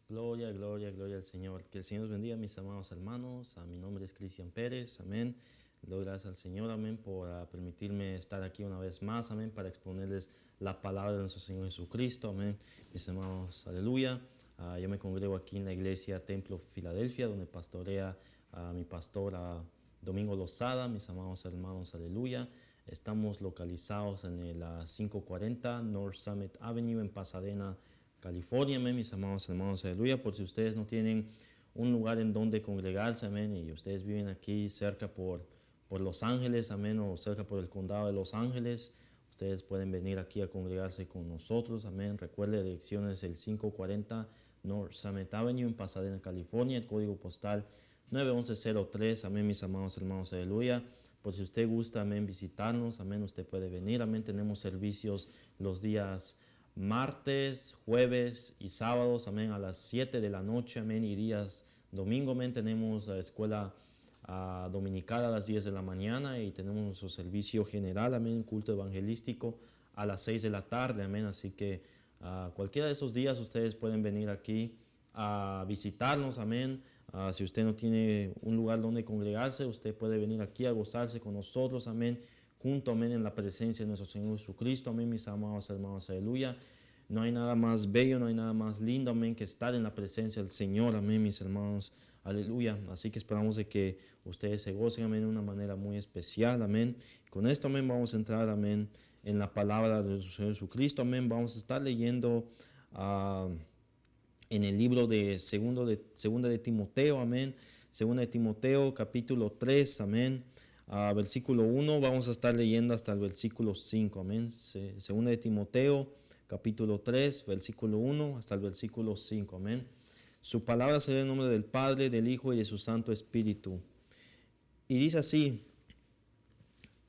Gloria, gloria, gloria al Señor. Que el Señor los bendiga, mis amados hermanos. Mi nombre es Cristian Pérez, amén. Doy gracias al Señor, amén, por permitirme estar aquí una vez más, amén, para exponerles la palabra de nuestro Señor Jesucristo, amén. Mis hermanos, aleluya. Yo me congrego aquí en la iglesia Templo Filadelfia, donde pastorea mi pastor Domingo Lozada, mis amados hermanos, aleluya. Estamos localizados en el 540 North Summit Avenue en Pasadena, California, amén, mis amados hermanos, aleluya. Por si ustedes no tienen un lugar en donde congregarse, amén, y ustedes viven aquí cerca por Los Ángeles, amén, o cerca por el condado de Los Ángeles, ustedes pueden venir aquí a congregarse con nosotros, amén. Recuerde, la dirección es el 540 North Summit Avenue en Pasadena, California, el código postal 91103, amén, mis amados hermanos, aleluya. Por si usted gusta, amén, visitarnos, amén, usted puede venir, amén. Tenemos servicios los días martes, jueves y sábados, amén, a las 7 de la noche, amén, y días domingo, amén, tenemos la escuela dominical a las 10 de la mañana y tenemos nuestro servicio general, amén, culto evangelístico a las 6 de la tarde, amén, así que cualquiera de esos días ustedes pueden venir aquí a visitarnos, amén. Si usted no tiene un lugar donde congregarse, usted puede venir aquí a gozarse con nosotros, amén, junto, amén, en la presencia de nuestro Señor Jesucristo, amén, mis amados hermanos, aleluya. No hay nada más bello, no hay nada más lindo, amén, que estar en la presencia del Señor, amén, mis hermanos, aleluya. Así que esperamos de que ustedes se gocen, amén, de una manera muy especial, amén. Con esto, amén, vamos a entrar, amén, en la palabra de nuestro Señor Jesucristo, amén. Vamos a estar leyendo en el libro de segunda de Timoteo, amén. Segunda de Timoteo, capítulo 3, amén. Versículo 1, vamos a estar leyendo hasta el versículo 5, amén. Segunda de Timoteo, capítulo 3, versículo 1 hasta el versículo 5, amén. Su palabra será en nombre del Padre, del Hijo y de su Santo Espíritu. Y dice así: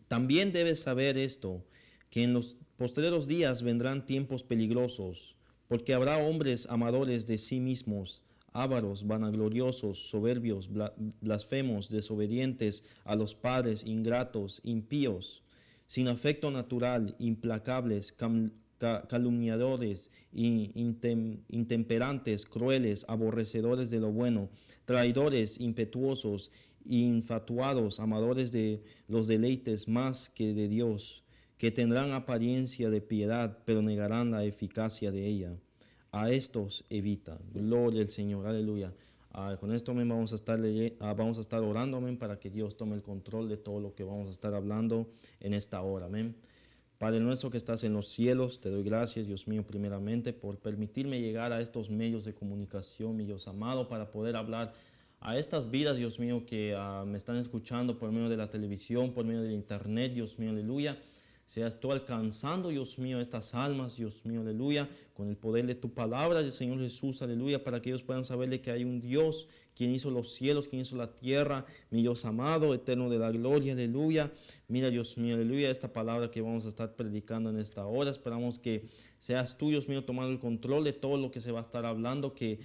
también debes saber esto, que en los postreros días vendrán tiempos peligrosos, porque habrá hombres amadores de sí mismos, ávaros, vanagloriosos, soberbios, blasfemos, desobedientes a los padres, ingratos, impíos, sin afecto natural, implacables, calumniadores, intemperantes, crueles, aborrecedores de lo bueno, traidores, impetuosos, infatuados, amadores de los deleites más que de Dios, que tendrán apariencia de piedad, pero negarán la eficacia de ella. A estos evita. Gloria al Señor, aleluya. Con esto vamos a estar orando, amén, para que Dios tome el control de todo lo que vamos a estar hablando en esta hora, amén. Padre nuestro que estás en los cielos, te doy gracias, Dios mío, primeramente, por permitirme llegar a estos medios de comunicación, mi Dios amado, para poder hablar a estas vidas, Dios mío, que me están escuchando por medio de la televisión, por medio del internet, Dios mío, aleluya. Seas tú alcanzando, Dios mío, estas almas, Dios mío, aleluya, con el poder de tu palabra, del Señor Jesús, aleluya, para que ellos puedan saber de que hay un Dios, quien hizo los cielos, quien hizo la tierra, mi Dios amado, eterno de la gloria, aleluya. Mira, Dios mío, aleluya, esta palabra que vamos a estar predicando en esta hora, esperamos que seas tú, Dios mío, tomando el control de todo lo que se va a estar hablando, que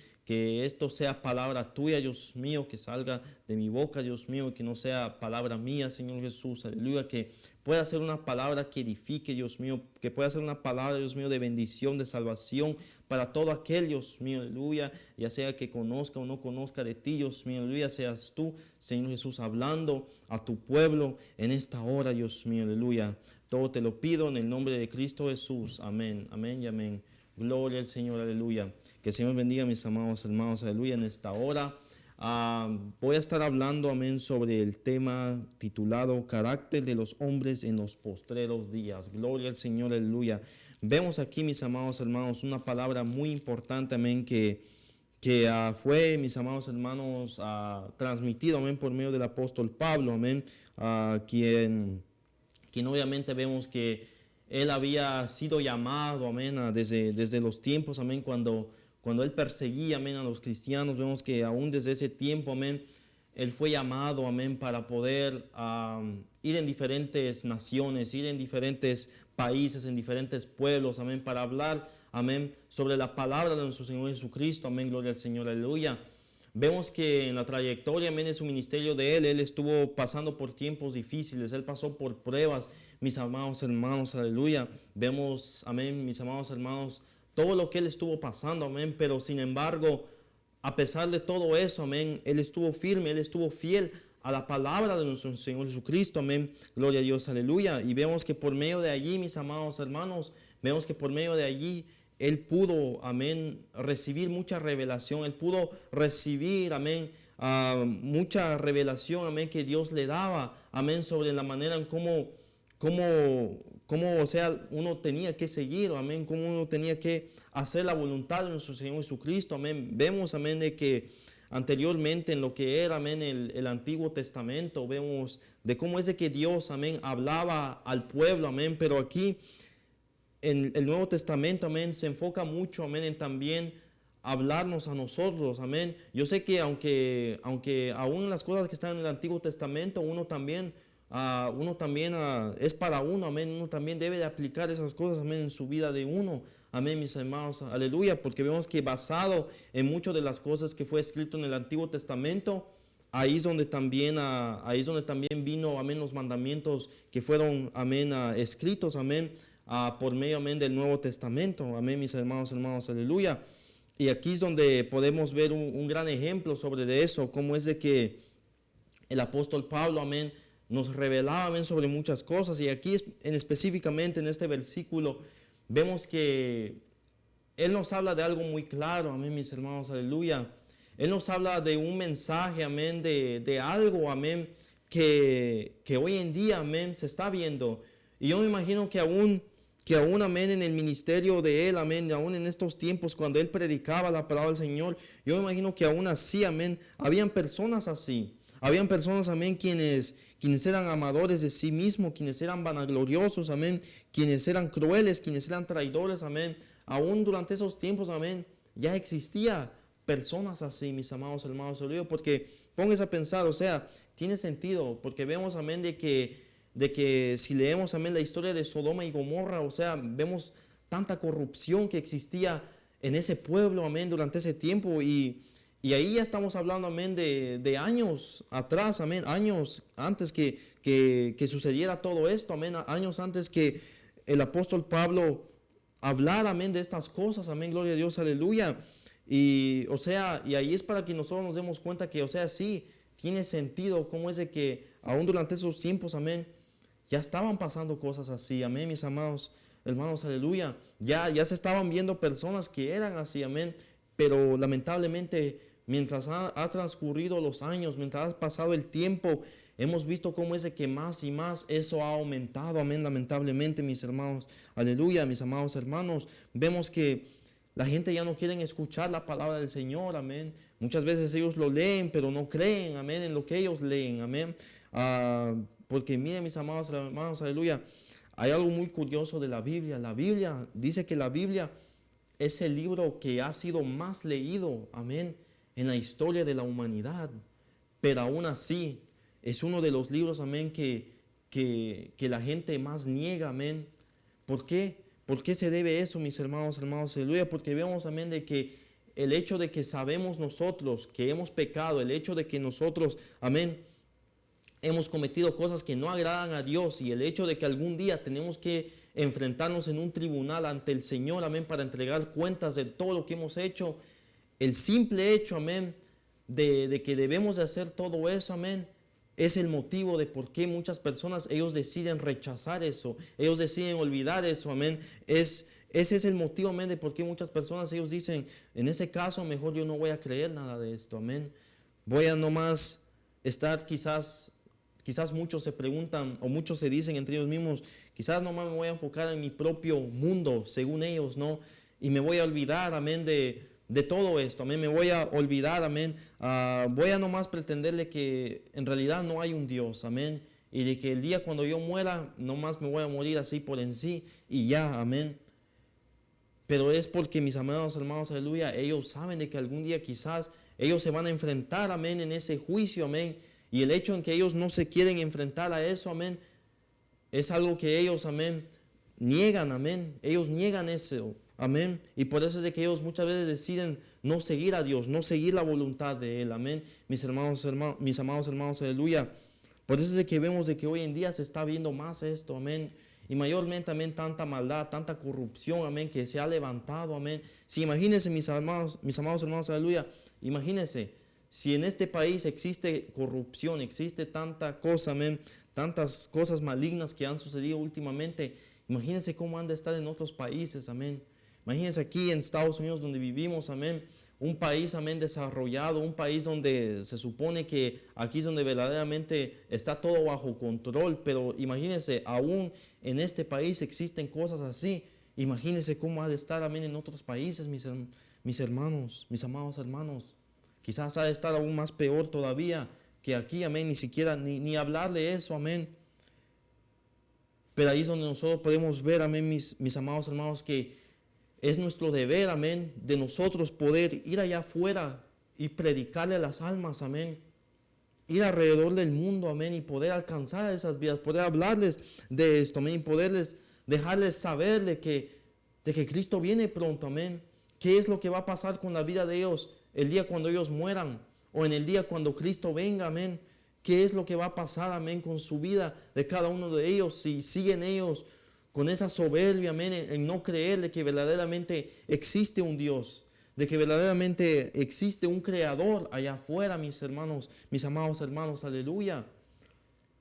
esto sea palabra tuya, Dios mío, que salga de mi boca, Dios mío, y que no sea palabra mía, Señor Jesús, aleluya, que pueda ser una palabra que edifique, Dios mío, que pueda ser una palabra, Dios mío, de bendición, de salvación para todo aquel, Dios mío, aleluya, ya sea que conozca o no conozca de ti, Dios mío, aleluya, seas tú, Señor Jesús, hablando a tu pueblo en esta hora, Dios mío, aleluya. Todo te lo pido en el nombre de Cristo Jesús, amén, amén y amén. Gloria al Señor, aleluya. Que el Señor bendiga, mis amados hermanos, aleluya, en esta hora. Voy a estar hablando, amén, sobre el tema titulado Carácter de los hombres en los postreros días. Gloria al Señor, aleluya. Vemos aquí, mis amados hermanos, una palabra muy importante, amén, que fue, mis amados hermanos, transmitido, amén, por medio del apóstol Pablo, amén, quien obviamente vemos que él había sido llamado, amén, desde los tiempos, amén, cuando él perseguía, amén, a los cristianos. Vemos que aún desde ese tiempo, amén, él fue llamado, amén, para poder ir en diferentes naciones, ir en diferentes países, en diferentes pueblos, amén, para hablar, amén, sobre la palabra de nuestro Señor Jesucristo, amén, gloria al Señor, aleluya. Vemos que en la trayectoria, amén, de su ministerio de él estuvo pasando por tiempos difíciles, él pasó por pruebas, mis amados hermanos, aleluya. Vemos, amén, mis amados hermanos, todo lo que él estuvo pasando, amén, pero sin embargo, a pesar de todo eso, amén, Él estuvo firme, Él estuvo fiel a la palabra de nuestro Señor Jesucristo, amén, gloria a Dios, aleluya. Y vemos que por medio de allí, mis amados hermanos, vemos que por medio de allí Él pudo, amén, recibir mucha revelación, Él pudo recibir, amén, mucha revelación, amén, que Dios le daba, amén, sobre la manera en cómo, o sea, uno tenía que seguir, amén, cómo uno tenía que hacer la voluntad de nuestro Señor Jesucristo, amén. Vemos, amén, de que anteriormente en lo que era, amén, el Antiguo Testamento, vemos de cómo es de que Dios, amén, hablaba al pueblo, amén, pero aquí en el Nuevo Testamento, amén, se enfoca mucho, amén, en también hablarnos a nosotros, amén. Yo sé que aunque aún las cosas que están en el Antiguo Testamento, uno también es para uno, amén, uno también debe de aplicar esas cosas, amén, en su vida de uno, amén, mis hermanos, aleluya, porque vemos que basado en muchas de las cosas que fue escrito en el Antiguo Testamento, ahí es donde también vino, amén, los mandamientos que fueron, amén, escritos, amén, por medio, amén, del Nuevo Testamento, amén, mis hermanos, aleluya. Y aquí es donde podemos ver un gran ejemplo sobre de eso, cómo es de que el apóstol Pablo, amén, nos revelaba, amén, sobre muchas cosas. Y aquí específicamente en este versículo vemos que Él nos habla de algo muy claro, amén, mis hermanos, aleluya. Él nos habla de un mensaje, amén, de algo, amén, que hoy en día, amén, se está viendo. Y yo me imagino que aún, amén, en el ministerio de Él, amén, aún en estos tiempos cuando Él predicaba la palabra del Señor, yo me imagino que aún así, amén, habían personas así. Habían personas, amén, quienes eran amadores de sí mismos, quienes eran vanagloriosos, amén, quienes eran crueles, quienes eran traidores, amén. Aún durante esos tiempos, amén, ya existía personas así, mis amados hermanos, porque pónganse a pensar, o sea, tiene sentido, porque vemos, amén, de que si leemos, amén, la historia de Sodoma y Gomorra, o sea, vemos tanta corrupción que existía en ese pueblo, amén, durante ese tiempo, y ahí ya estamos hablando, amén, de años atrás, amén, años antes que sucediera todo esto, amén, años antes que el apóstol Pablo hablara, amén, de estas cosas, amén, gloria a Dios, aleluya. Y, o sea, y ahí es para que nosotros nos demos cuenta que, o sea, sí, tiene sentido cómo es de que aún durante esos tiempos, amén, ya estaban pasando cosas así, amén, mis amados hermanos, aleluya. Ya se estaban viendo personas que eran así, amén, pero lamentablemente mientras ha transcurrido los años, mientras ha pasado el tiempo, hemos visto cómo es de que más y más eso ha aumentado, amén, lamentablemente, mis hermanos, aleluya, mis amados hermanos. Vemos que la gente ya no quiere escuchar la palabra del Señor, amén. Muchas veces ellos lo leen, pero no creen, amén, en lo que ellos leen, amén. Porque miren, mis amados hermanos, aleluya, hay algo muy curioso de la Biblia. La Biblia dice que la Biblia es el libro que ha sido más leído, amén, en la historia de la humanidad. Pero aún así, es uno de los libros, amén, que la gente más niega, amén. ¿Por qué? ¿Por qué se debe eso, mis hermanos, aleluya? Porque vemos, amén, de que el hecho de que sabemos nosotros que hemos pecado, el hecho de que nosotros, amén, hemos cometido cosas que no agradan a Dios, y el hecho de que algún día tenemos que enfrentarnos en un tribunal ante el Señor, amén, para entregar cuentas de todo lo que hemos hecho, el simple hecho, amén, de que debemos de hacer todo eso, amén, es el motivo de por qué muchas personas, ellos deciden rechazar eso, ellos deciden olvidar eso, amén. Ese es el motivo, amén, de por qué muchas personas, ellos dicen, en ese caso mejor yo no voy a creer nada de esto, amén. Voy a nomás estar quizás muchos se preguntan o muchos se dicen entre ellos mismos, quizás nomás me voy a enfocar en mi propio mundo, según ellos, ¿no? Y me voy a olvidar, amén, de todo esto, amén, me voy a olvidar, amén, voy a nomás pretenderle que en realidad no hay un Dios, amén, y de que el día cuando yo muera, nomás me voy a morir así por en sí y ya, amén. Pero es porque, mis amados hermanos, aleluya, ellos saben de que algún día quizás ellos se van a enfrentar, amén, en ese juicio, amén, y el hecho en que ellos no se quieren enfrentar a eso, amén, es algo que ellos, amén, niegan, amén, ellos niegan eso, amén, y por eso es de que ellos muchas veces deciden no seguir a Dios, no seguir la voluntad de Él, amén, mis amados hermanos, aleluya. Por eso es de que vemos de que hoy en día se está viendo más esto, amén, y mayormente, amén, tanta maldad, tanta corrupción, amén, que se ha levantado, amén. Si imagínense, mis amados hermanos, aleluya, Imagínense, si en este país existe corrupción, existe tanta cosa, amén, tantas cosas malignas que han sucedido últimamente, imagínense cómo han de estar en otros países, amén. Imagínense aquí en Estados Unidos donde vivimos, amén, un país, amén, desarrollado, un país donde se supone que aquí es donde verdaderamente está todo bajo control, pero imagínense, aún en este país existen cosas así. Imagínense cómo ha de estar, amén, en otros países, mis hermanos, mis amados hermanos. Quizás ha de estar aún más peor todavía que aquí, amén, ni siquiera ni hablar de eso, amén. Pero ahí es donde nosotros podemos ver, amén, mis amados hermanos, que es nuestro deber, amén, de nosotros poder ir allá afuera y predicarle a las almas, amén. Ir alrededor del mundo, amén, y poder alcanzar esas vidas, poder hablarles de esto, amén, y poderles dejarles saber de que Cristo viene pronto, amén. ¿Qué es lo que va a pasar con la vida de ellos el día cuando ellos mueran o en el día cuando Cristo venga, amén? ¿Qué es lo que va a pasar, amén, con su vida de cada uno de ellos si siguen ellos con esa soberbia, amén, en no creer de que verdaderamente existe un Dios, de que verdaderamente existe un creador allá afuera, mis hermanos, mis amados hermanos, aleluya?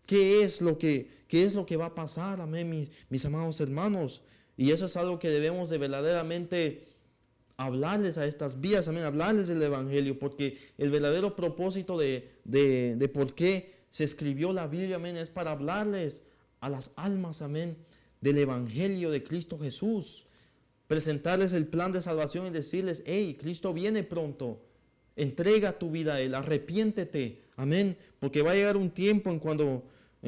¿Qué es lo que va a pasar, amén, mis amados hermanos? Y eso es algo que debemos de verdaderamente hablarles a estas vidas, amén, hablarles del Evangelio, porque el verdadero propósito de por qué se escribió la Biblia, amén, es para hablarles a las almas, amén, del Evangelio de Cristo Jesús, presentarles el plan de salvación y decirles, hey, Cristo viene pronto, entrega tu vida a Él, arrepiéntete, amén, porque va a llegar un tiempo en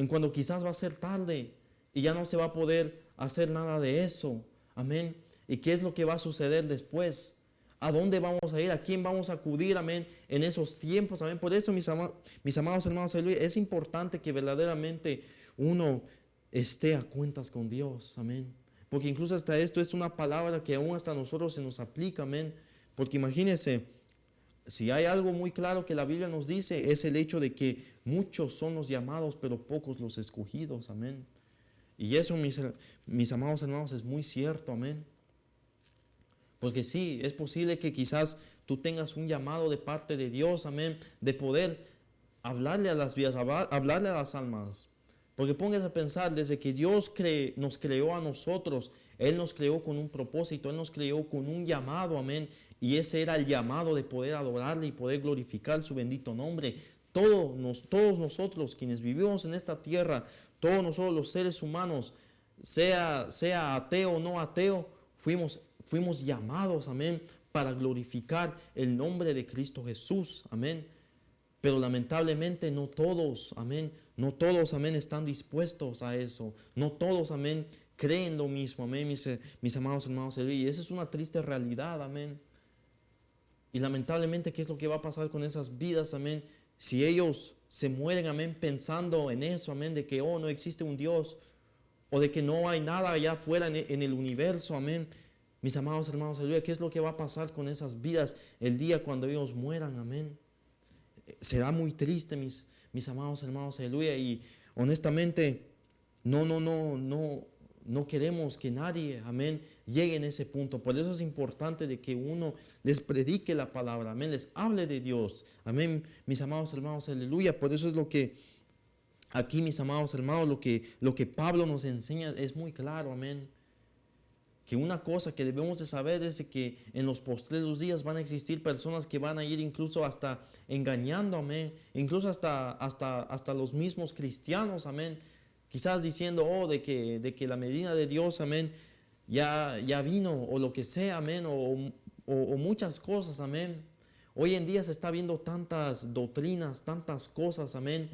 cuando quizás va a ser tarde y ya no se va a poder hacer nada de eso, amén. ¿Y qué es lo que va a suceder después? ¿A dónde vamos a ir? ¿A quién vamos a acudir, amén, en esos tiempos, amén? Por eso, mis amados hermanos, aleluya, es importante que verdaderamente uno esté a cuentas con Dios, amén. Porque incluso hasta esto es una palabra que aún hasta nosotros se nos aplica, amén. Porque imagínense, si hay algo muy claro que la Biblia nos dice, es el hecho de que muchos son los llamados, pero pocos los escogidos, amén. Y eso, mis amados hermanos, es muy cierto, amén. Porque sí, es posible que quizás tú tengas un llamado de parte de Dios, amén, de poder hablarle a las vidas, hablarle a las almas. Porque póngase a pensar, desde que Dios nos creó a nosotros, Él nos creó con un propósito, Él nos creó con un llamado, amén. Y ese era el llamado de poder adorarle y poder glorificar su bendito nombre. Todos nosotros, quienes vivimos en esta tierra, todos nosotros los seres humanos, sea ateo o no ateo, fuimos llamados, amén, para glorificar el nombre de Cristo Jesús, amén. Pero lamentablemente no todos, amén, están dispuestos a eso. No todos, amén, creen lo mismo, amén, mis amados hermanos. Y esa es una triste realidad, amén. Y lamentablemente, ¿qué es lo que va a pasar con esas vidas, amén? Si ellos se mueren, amén, pensando en eso, amén, de que, no existe un Dios, o de que no hay nada allá afuera en el universo, amén. Mis amados hermanos, aleluya, ¿qué es lo que va a pasar con esas vidas el día cuando ellos mueran, amén? Será muy triste, mis amados hermanos, aleluya, y honestamente no queremos que nadie, amén, llegue en ese punto. Por eso es importante de que uno les predique la palabra, amén, les hable de Dios, amén, mis amados hermanos, aleluya. Por eso es lo que aquí, mis amados hermanos, lo que Pablo nos enseña es muy claro, amén. Que una cosa que debemos de saber es que en los postreros días van a existir personas que van a ir incluso hasta engañando, amén. Incluso hasta los mismos cristianos, amén. Quizás diciendo, de que la medida de Dios, amén, ya vino, o lo que sea, amén, o muchas cosas, amén. Hoy en día se está viendo tantas doctrinas, tantas cosas, amén.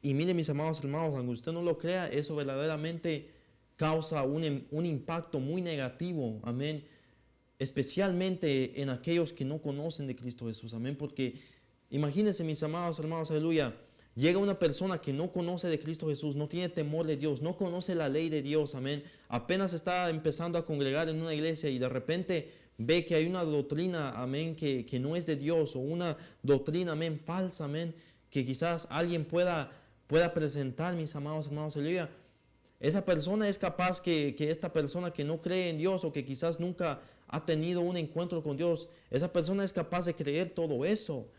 Y miren, mis amados hermanos, aunque usted no lo crea, eso verdaderamente causa un impacto muy negativo, amén, especialmente en aquellos que no conocen de Cristo Jesús, amén, porque imagínense, mis amados hermanos, aleluya, llega una persona que no conoce de Cristo Jesús, no tiene temor de Dios, no conoce la ley de Dios, amén, apenas está empezando a congregar en una iglesia y de repente ve que hay una doctrina, amén, que no es de Dios, o una doctrina, amén, falsa, amén, que quizás alguien pueda presentar, mis amados hermanos, aleluya. Esa persona es capaz que esta persona que no cree en Dios o que quizás nunca ha tenido un encuentro con Dios, esa persona es capaz de creer todo eso.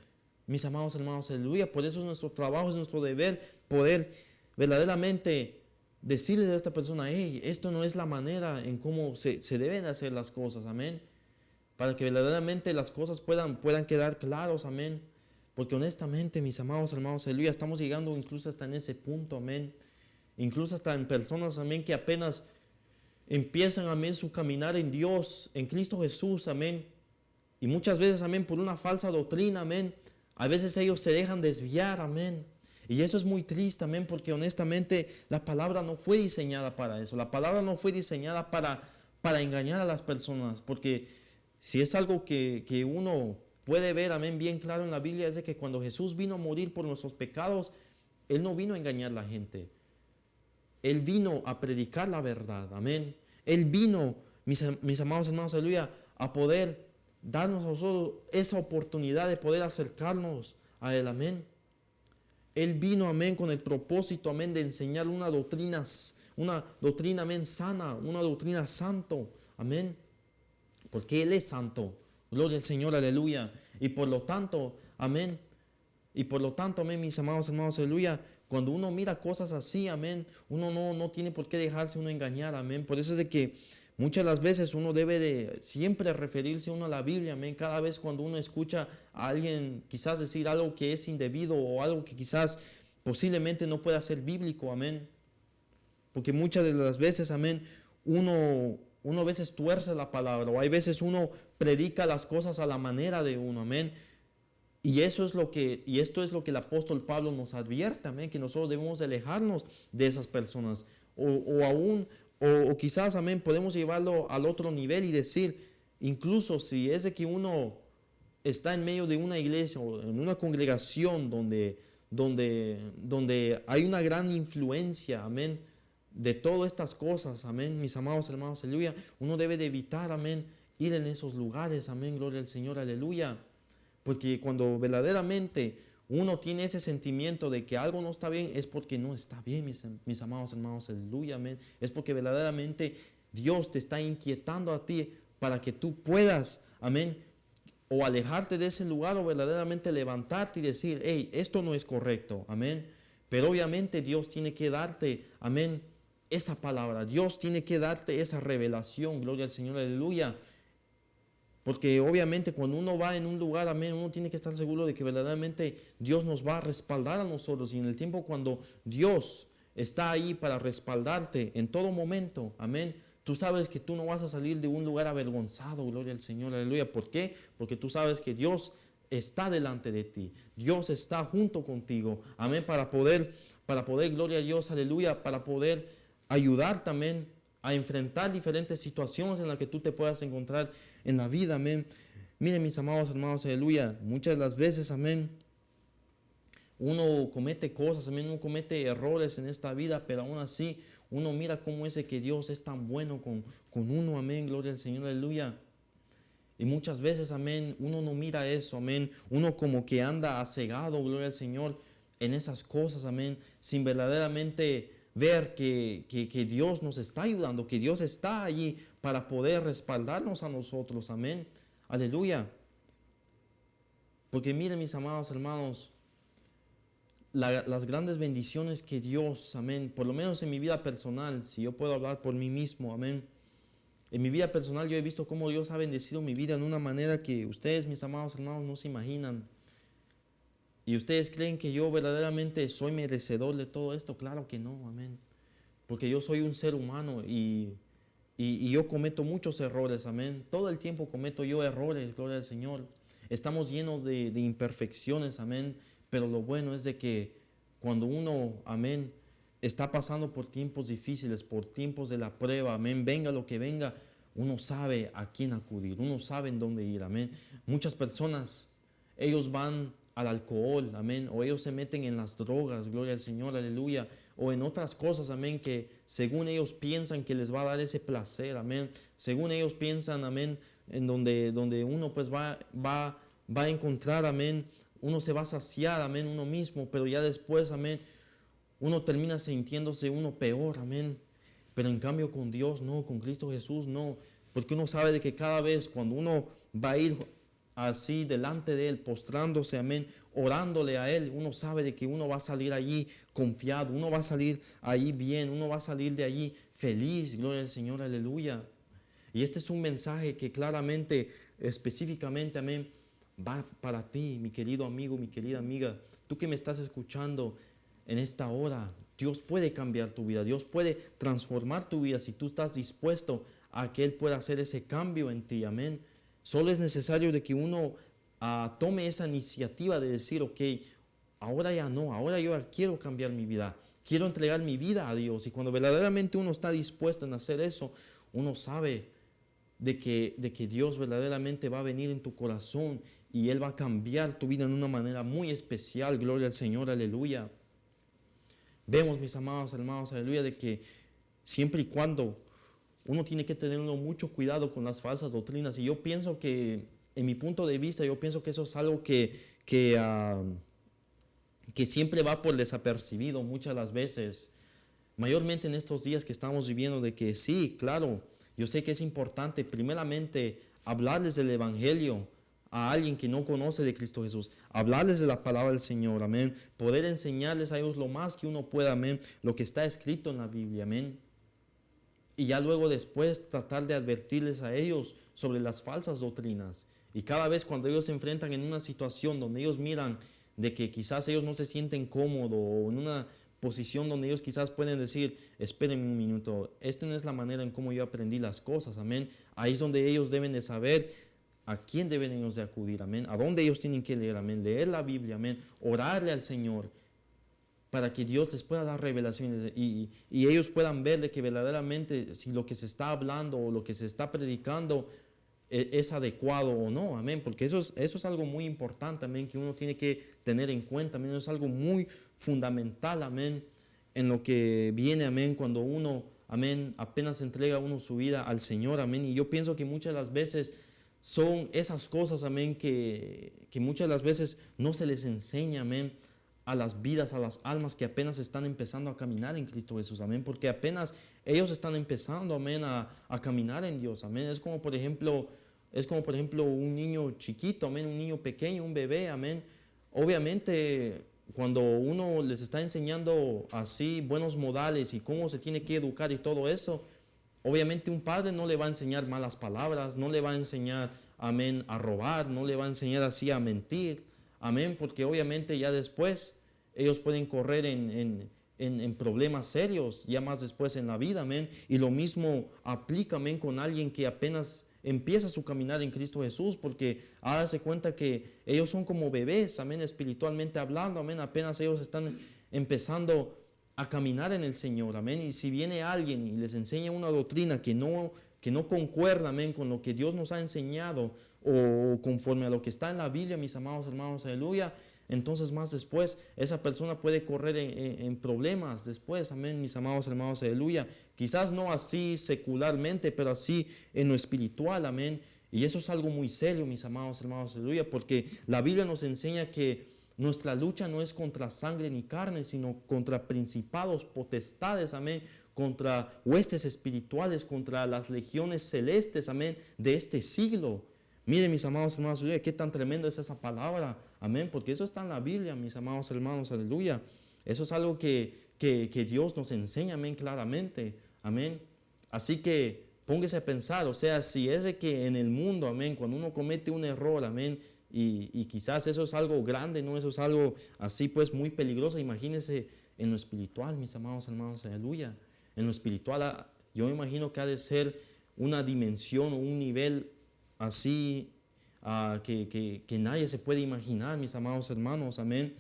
Mis amados hermanos, aleluya. Por eso es nuestro trabajo, es nuestro deber poder verdaderamente decirle a esta persona, hey, esto no es la manera en cómo se deben hacer las cosas, amén. Para que verdaderamente las cosas puedan quedar claros, amén. Porque honestamente, mis amados hermanos, aleluya, estamos llegando incluso hasta en ese punto, amén. Incluso hasta en personas, amén, que apenas empiezan, amén, su caminar en Dios, en Cristo Jesús, amén. Y muchas veces, amén, por una falsa doctrina, amén. A veces ellos se dejan desviar, amén. Y eso es muy triste, amén, porque honestamente la palabra no fue diseñada para eso. La palabra no fue diseñada para engañar a las personas. Porque si es algo que uno puede ver, amén, bien claro en la Biblia, es de que cuando Jesús vino a morir por nuestros pecados, Él no vino a engañar a la gente. Él vino a predicar la verdad, amén. Él vino, mis amados hermanos, aleluya, a poder darnos a nosotros esa oportunidad de poder acercarnos a Él, amén. Él vino, amén, con el propósito, amén, de enseñar una doctrina, amén, sana, una doctrina santo, amén. Porque Él es santo, gloria al Señor, aleluya. Y por lo tanto, amén, amén, mis amados hermanos, aleluya, cuando uno mira cosas así, amén, uno no tiene por qué dejarse uno engañar, amén. Por eso es de que muchas de las veces uno debe de siempre referirse uno a la Biblia, amén. Cada vez cuando uno escucha a alguien quizás decir algo que es indebido o algo que quizás posiblemente no pueda ser bíblico, amén. Porque muchas de las veces, amén, uno a veces tuerce la palabra o hay veces uno predica las cosas a la manera de uno, amén. Y esto es lo que el apóstol Pablo nos advierte, amén, que nosotros debemos de alejarnos de esas personas. O quizás, amén, podemos llevarlo al otro nivel y decir, incluso si es de que uno está en medio de una iglesia o en una congregación donde hay una gran influencia, amén, de todas estas cosas, amén, mis amados hermanos, aleluya, uno debe de evitar, amén, ir en esos lugares, amén, gloria al Señor, aleluya. Porque cuando verdaderamente uno tiene ese sentimiento de que algo no está bien, es porque no está bien, mis amados hermanos, aleluya, amén. Es porque verdaderamente Dios te está inquietando a ti para que tú puedas, amén, o alejarte de ese lugar o verdaderamente levantarte y decir, hey, esto no es correcto, amén. Pero obviamente Dios tiene que darte, amén, esa palabra. Dios tiene que darte esa revelación, gloria al Señor, aleluya. Porque obviamente cuando uno va en un lugar, amén, uno tiene que estar seguro de que verdaderamente Dios nos va a respaldar a nosotros. Y en el tiempo cuando Dios está ahí para respaldarte en todo momento, amén, tú sabes que tú no vas a salir de un lugar avergonzado, gloria al Señor, aleluya. ¿Por qué? Porque tú sabes que Dios está delante de ti. Dios está junto contigo, amén, para poder, gloria a Dios, aleluya, para poder ayudar también a enfrentar diferentes situaciones en las que tú te puedas encontrar en la vida, amén. Miren, mis amados hermanos, aleluya, muchas de las veces, amén, uno comete cosas, amén, uno comete errores en esta vida, pero aún así uno mira cómo es de que Dios es tan bueno con uno, amén, gloria al Señor, aleluya. Y muchas veces, amén, uno no mira eso, amén, uno como que anda cegado, gloria al Señor, en esas cosas, amén, sin verdaderamente ver que Dios nos está ayudando, que Dios está allí para poder respaldarnos a nosotros, amén, aleluya. Porque miren, mis amados hermanos, las grandes bendiciones que Dios, amén, por lo menos en mi vida personal, si yo puedo hablar por mí mismo, amén, en mi vida personal yo he visto cómo Dios ha bendecido mi vida en una manera que ustedes, mis amados hermanos, no se imaginan. ¿Y ustedes creen que yo verdaderamente soy merecedor de todo esto? Claro que no, amén. Porque yo soy un ser humano y yo cometo muchos errores, amén. Todo el tiempo cometo yo errores, gloria al Señor. Estamos llenos de imperfecciones, amén. Pero lo bueno es de que cuando uno, amén, está pasando por tiempos difíciles, por tiempos de la prueba, amén, venga lo que venga, uno sabe a quién acudir, uno sabe en dónde ir, amén. Muchas personas, ellos van al alcohol, amén, o ellos se meten en las drogas, gloria al Señor, aleluya, o en otras cosas, amén, que según ellos piensan que les va a dar ese placer, amén, según ellos piensan, amén, en donde uno pues va a encontrar, amén, uno se va a saciar, amén, uno mismo, pero ya después, amén, uno termina sintiéndose uno peor, amén. Pero en cambio con Dios no, con Cristo Jesús no, porque uno sabe de que cada vez cuando uno va a ir así delante de Él, postrándose, amén, orándole a Él, uno sabe de que uno va a salir allí confiado, uno va a salir allí bien, uno va a salir de allí feliz, gloria al Señor, aleluya. Y este es un mensaje que claramente, específicamente, amén, va para ti, mi querido amigo, mi querida amiga, tú que me estás escuchando en esta hora. Dios puede cambiar tu vida, Dios puede transformar tu vida si tú estás dispuesto a que Él pueda hacer ese cambio en ti, amén. Solo es necesario de que uno tome esa iniciativa de decir, ok, ahora ya no, ahora yo ya quiero cambiar mi vida, quiero entregar mi vida a Dios. Y cuando verdaderamente uno está dispuesto en hacer eso, uno sabe de que Dios verdaderamente va a venir en tu corazón y Él va a cambiar tu vida de una manera muy especial, gloria al Señor, aleluya. Vemos, mis amados hermanos, aleluya, de que siempre y cuando uno tiene que tener mucho cuidado con las falsas doctrinas. Y yo pienso que, en mi punto de vista, yo pienso que eso es algo que siempre va por desapercibido muchas de las veces. Mayormente en estos días que estamos viviendo, de que sí, claro, yo sé que es importante primeramente hablarles del Evangelio a alguien que no conoce de Cristo Jesús, hablarles de la palabra del Señor, amén, poder enseñarles a ellos lo más que uno pueda, amén, lo que está escrito en la Biblia, amén, y ya luego después tratar de advertirles a ellos sobre las falsas doctrinas. Y cada vez cuando ellos se enfrentan en una situación donde ellos miran de que quizás ellos no se sienten cómodos o en una posición donde ellos quizás pueden decir, espérenme un minuto, esta no es la manera en cómo yo aprendí las cosas, amén. Ahí es donde ellos deben de saber a quién deben ellos de acudir, amén. A dónde ellos tienen que leer, amén. Leer la Biblia, amén. Orarle al Señor para que Dios les pueda dar revelaciones y ellos puedan ver de que verdaderamente si lo que se está hablando o lo que se está predicando es adecuado o no, amén, porque eso es algo muy importante, amén, que uno tiene que tener en cuenta, amén, es algo muy fundamental, amén, en lo que viene, amén, cuando uno, amén, apenas entrega uno su vida al Señor, amén, y yo pienso que muchas de las veces son esas cosas, amén, que muchas de las veces no se les enseña, amén, a las vidas, a las almas que apenas están empezando a caminar en Cristo Jesús, amén, porque apenas ellos están empezando, amén, a caminar en Dios, amén. Es como por ejemplo un niño chiquito, amén, un niño pequeño, un bebé, amén. Obviamente cuando uno les está enseñando así buenos modales y cómo se tiene que educar y todo eso, obviamente un padre no le va a enseñar malas palabras, no le va a enseñar, amén, a robar, no le va a enseñar así a mentir, amén, porque obviamente ya después ellos pueden correr en problemas serios, ya más después en la vida, amén. Y lo mismo aplica, amén, con alguien que apenas empieza su caminar en Cristo Jesús, porque hágase cuenta que ellos son como bebés, amén, espiritualmente hablando, amén, apenas ellos están empezando a caminar en el Señor, amén. Y si viene alguien y les enseña una doctrina que no concuerda, amén, con lo que Dios nos ha enseñado o conforme a lo que está en la Biblia, mis amados hermanos, aleluya, entonces más después esa persona puede correr en problemas después, amén, mis amados hermanos, aleluya. Quizás no así secularmente, pero así en lo espiritual, amén. Y eso es algo muy serio, mis amados hermanos, aleluya, porque la Biblia nos enseña que nuestra lucha no es contra sangre ni carne, sino contra principados, potestades, amén, contra huestes espirituales, contra las legiones celestes, amén, de este siglo. Miren, mis amados hermanos, aleluya, qué tan tremendo es esa palabra, amén, porque eso está en la Biblia, mis amados hermanos, aleluya. Eso es algo que Dios nos enseña, amén, claramente, amén. Así que póngase a pensar, o sea, si es de que en el mundo, amén, cuando uno comete un error, amén, y quizás eso es algo grande, no, eso es algo así pues muy peligroso, imagínense en lo espiritual, mis amados hermanos, aleluya. En lo espiritual, yo me imagino que ha de ser una dimensión o un nivel así que nadie se puede imaginar, mis amados hermanos, amén.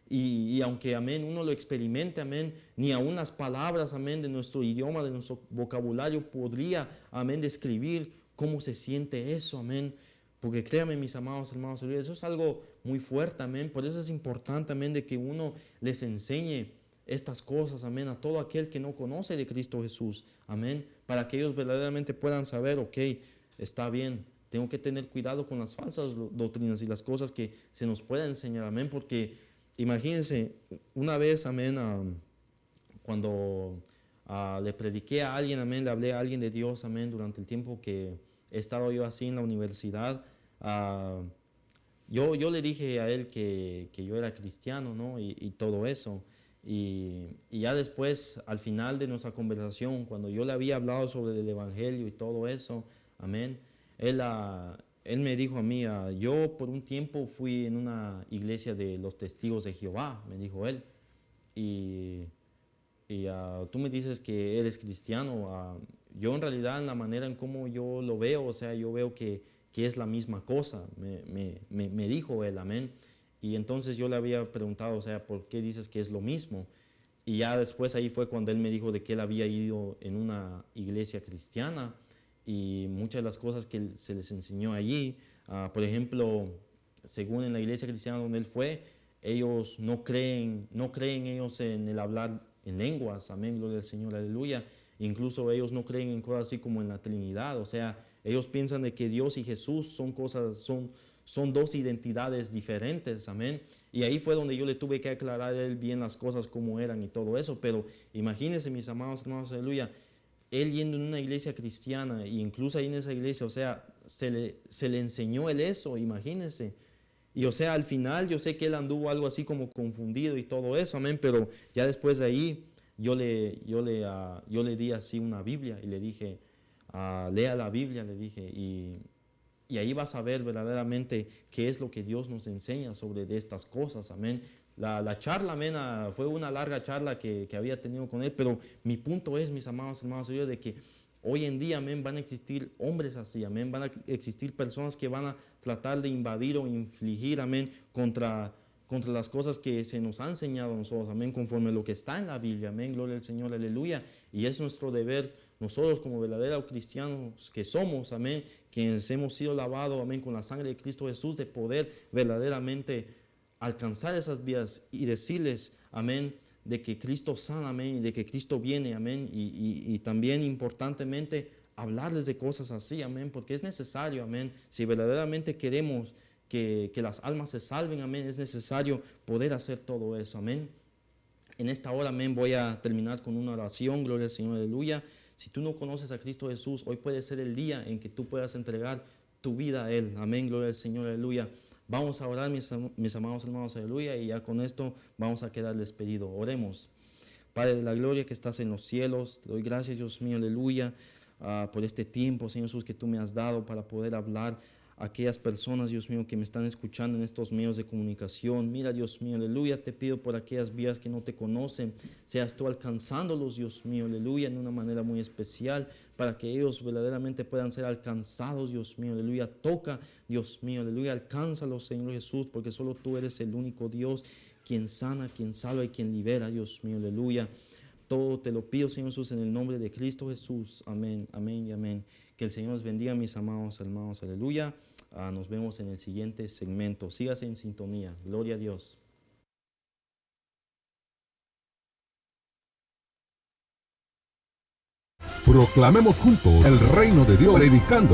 Y aunque, amén, uno lo experimente, amén, ni aun las palabras, amén, de nuestro idioma, de nuestro vocabulario podría, amén, describir cómo se siente eso, amén. Porque créanme, mis amados hermanos, eso es algo muy fuerte, amén. Por eso es importante, amén, de que uno les enseñe estas cosas, amén, a todo aquel que no conoce de Cristo Jesús, amén, para que ellos verdaderamente puedan saber, ok, está bien, tengo que tener cuidado con las falsas doctrinas y las cosas que se nos pueda enseñar, amén, porque imagínense, una vez, amén, cuando le prediqué a alguien, amén, le hablé a alguien de Dios, amén, durante el tiempo que he estado yo así en la universidad. Yo le dije a él que yo era cristiano, ¿no? Y todo eso. Y ya después, al final de nuestra conversación, cuando yo le había hablado sobre el Evangelio y todo eso, amén, él me dijo a mí, yo por un tiempo fui en una iglesia de los testigos de Jehová, me dijo él. Y tú me dices que eres cristiano. Yo en realidad, en la manera en cómo yo lo veo, o sea, yo veo que es la misma cosa, me dijo él, amén. Y entonces yo le había preguntado, o sea, ¿por qué dices que es lo mismo? Y ya después ahí fue cuando él me dijo de que él había ido en una iglesia cristiana y muchas de las cosas que se les enseñó allí, por ejemplo, según en la iglesia cristiana donde él fue, ellos no creen ellos en el hablar en lenguas, amén, gloria al Señor, aleluya. Incluso ellos no creen en cosas así como en la Trinidad, o sea, ellos piensan de que Dios y Jesús son dos identidades diferentes, amén. Y ahí fue donde yo le tuve que aclarar a él bien las cosas como eran y todo eso, pero imagínense, mis amados hermanos, aleluya, él yendo en una iglesia cristiana, e incluso ahí en esa iglesia, o sea, se le enseñó él eso, imagínense. Y o sea, al final yo sé que él anduvo algo así como confundido y todo eso, amén, pero ya después de ahí yo le di así una Biblia y le dije, lea la Biblia, le dije, y ahí vas a ver verdaderamente qué es lo que Dios nos enseña sobre de estas cosas, amén. La charla, amén, fue una larga charla que había tenido con él, pero mi punto es, mis amados hermanos, de que hoy en día, amén, van a existir hombres así, amén, van a existir personas que van a tratar de invadir o infligir, amén, contra las cosas que se nos han enseñado a nosotros, amén, conforme a lo que está en la Biblia, amén, gloria al Señor, aleluya, y es nuestro deber, nosotros como verdaderos cristianos que somos, amén, quienes hemos sido lavados, amén, con la sangre de Cristo Jesús, de poder verdaderamente alcanzar esas vidas y decirles, amén, de que Cristo sana, amén, y de que Cristo viene, amén, y también importantemente hablarles de cosas así, amén, porque es necesario, amén, si verdaderamente queremos que las almas se salven, amén, es necesario poder hacer todo eso, amén. En esta hora, amén, voy a terminar con una oración, gloria al Señor, aleluya. Si tú no conoces a Cristo Jesús, hoy puede ser el día en que tú puedas entregar tu vida a Él, amén, gloria al Señor, aleluya. Vamos a orar, mis amados hermanos, aleluya, y ya con esto vamos a quedar despedidos. Oremos. Padre de la gloria que estás en los cielos, te doy gracias, Dios mío, aleluya, por este tiempo, Señor Jesús, que tú me has dado para poder hablar a aquellas personas, Dios mío, que me están escuchando en estos medios de comunicación. Mira, Dios mío, aleluya, te pido por aquellas vidas que no te conocen, seas tú alcanzándolos, Dios mío, aleluya, en una manera muy especial, para que ellos verdaderamente puedan ser alcanzados, Dios mío, aleluya. Toca, Dios mío, aleluya, alcánzalos, Señor Jesús, porque solo tú eres el único Dios, quien sana, quien salva y quien libera, Dios mío, aleluya. Todo te lo pido, Señor Jesús, en el nombre de Cristo Jesús. Amén, amén y amén. Que el Señor nos bendiga, mis amados hermanos, aleluya. Nos vemos en el siguiente segmento. Sígase en sintonía. Gloria a Dios. Proclamemos juntos el reino de Dios, predicando